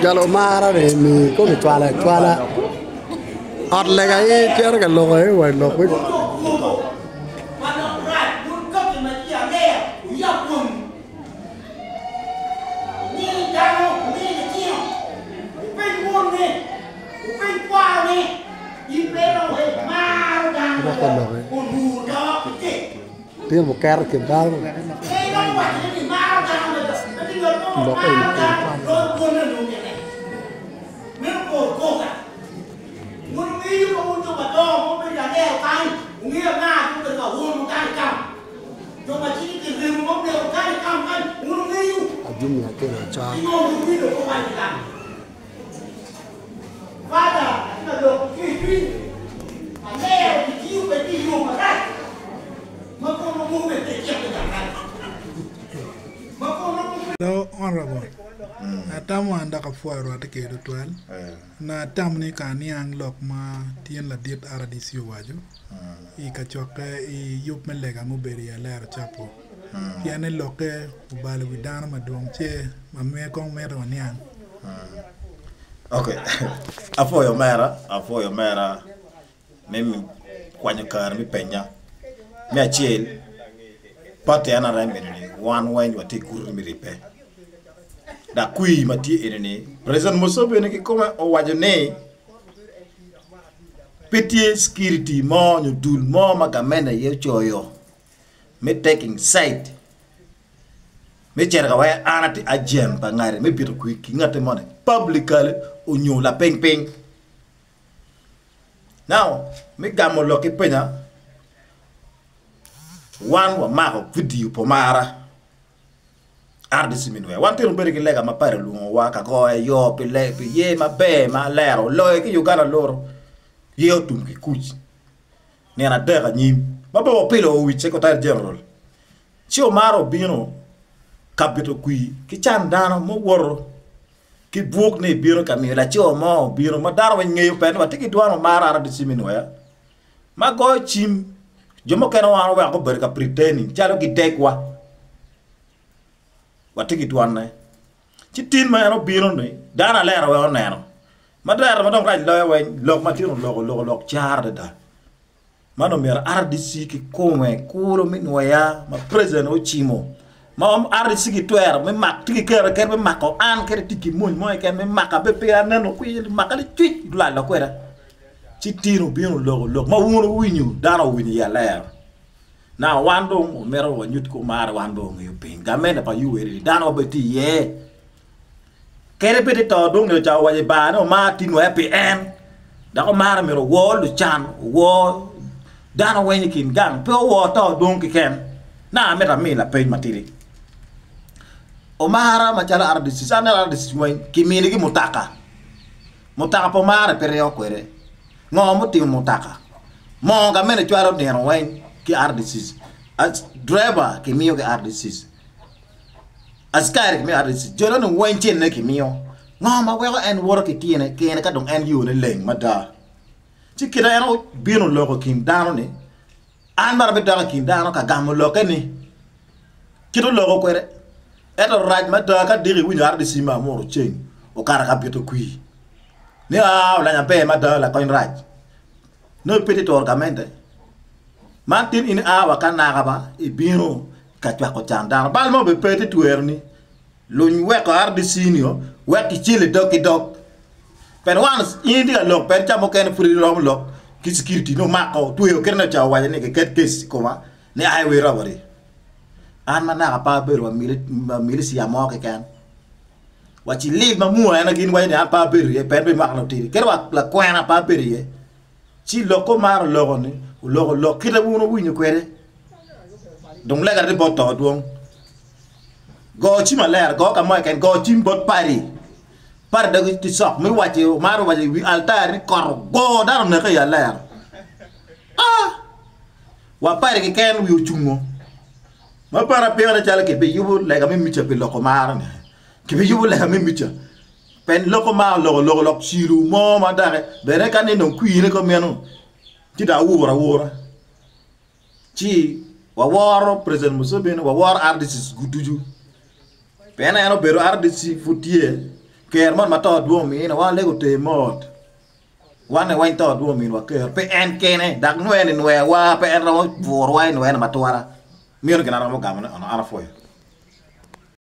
Jalo mara de mi ko mi twala at lega e cher ga lo e wa lo ku Tiene một cara que va lo que ayúdame a que la cha So honorable, tamu anda ka fuaro atake do twel. Na tamu ni kaniang lok ma tien la diet aradisi waju. I kachoke I yup melega muberi ya lero chapo. Yane loke ubale widana madong che mamwe kong mero niang. Okay. Afoyo mera. Mimi kwanyo kar mi penya. Mi achiel. Pate ana remini one wine wati kuru mi ripe. Da kui mati ini President Musobe ne ki kome o wajone pitié security mo ñu dul mo magamena ye choyo me taking side me cherga way anati ajem ba ngare me bitu ku ki ngate mo ne publicly o ñu la peng peng now me gamo lo ki penya wan wa ma video po mara ardisi minwe wan tero beri ki lega ma pare lu wa ka ko yo pe le pe ye ma be ma lero lo ki ugana loro ye tum ki kuch ne na dega nyim ma bo pelo wi secretary general chi o maro bino kapito kui ki chandano mo woro ki buk ne biro kami la chi o mo biro ma daro wa ngeyo pen wa tiki duano mara ardisi minwe ma go chim jomo keno wa ko beri ka pretending chalo ki tekwa watiki tuanne chitin ma eno biro ni dana lero we oneno madara madong raj lo we lok matiro lok char da mano mer RDC ki kome kulo minwaya ma president o chimo ma RDC ki twer me mak tiki kere me mako an kere tiki mun mo ke me maka be pe aneno ku makali twi la lo kwera chitino biro lok ma wuno winyu dana winyu ya lero na wando mero wa nyut ko mara wando ngi pin gamene pa yuweri dano beti ye kere pete to dong ne cha waje ba no ma tin wa pn da ko mara mero wo lu chan wo dano wenyi kin gang pe wo to dong ki ken na meta mi la pin matiri o mara ma chala ardisi sana ardisi moy kimini gi mutaka po mara pere yo kwere ngo muti mutaka mo gamene chwaro deno wen ki RDCs as driver ki miyo ki RDCs askari ki miyo RDCs jolo no wenchen ne ki miyo ngoma wego en woro ki tiene kene ka dong en yu ne leng mada ci kira eno bino loko kin dano ni an mara be dara kin dano ka gamo loko ni kito loko kwere eto raj mada ka diri winyo RDC ma moro cheng o kara ka bito kui ni la nya pe mada la coin raj no petit orgamente Martin in awa kanagaba e biro katwa ko chandana bal mo be pete tuerni lo nywe ko RDC nio we ki chile doki dok pen wans indi lo pen chamo ken free rom lo ki security no mako tuyo kerna cha waje ne ke ket case koma ne ai we robbery an mana pa bero milisi ya mo ke kan wachi leave ma mu ana gin waje ne pa bero e pen be makno tiri kerwa la kwena pa bero ye chi lo ko mar lo ni lo kita wuno winyo kwere dong lega de boto duong go chima ler go ka mo ken go chim bot pari par de ti sok mi wache maro wache wi altar ni kor go dar ne ka ya ler wa pari ki ken wi chungo ma para pe na chala ke be yubu lega mi micha pe loko mar ne ke be yubu lega mi micha pen loko ma loko chilu mo ma dare bere kan ni non qui ne ko menu ti da wora ci wa woro president Museveni wa woro RDC gutuju pen eno bero RDC futie ker mon ma to do mi na wa lego te mot wane wain to do mi wa ker pe en kene dak nwe ni nwe wa pe en ro wor wa nwe na matwara mi ro gana mo gamana ana foya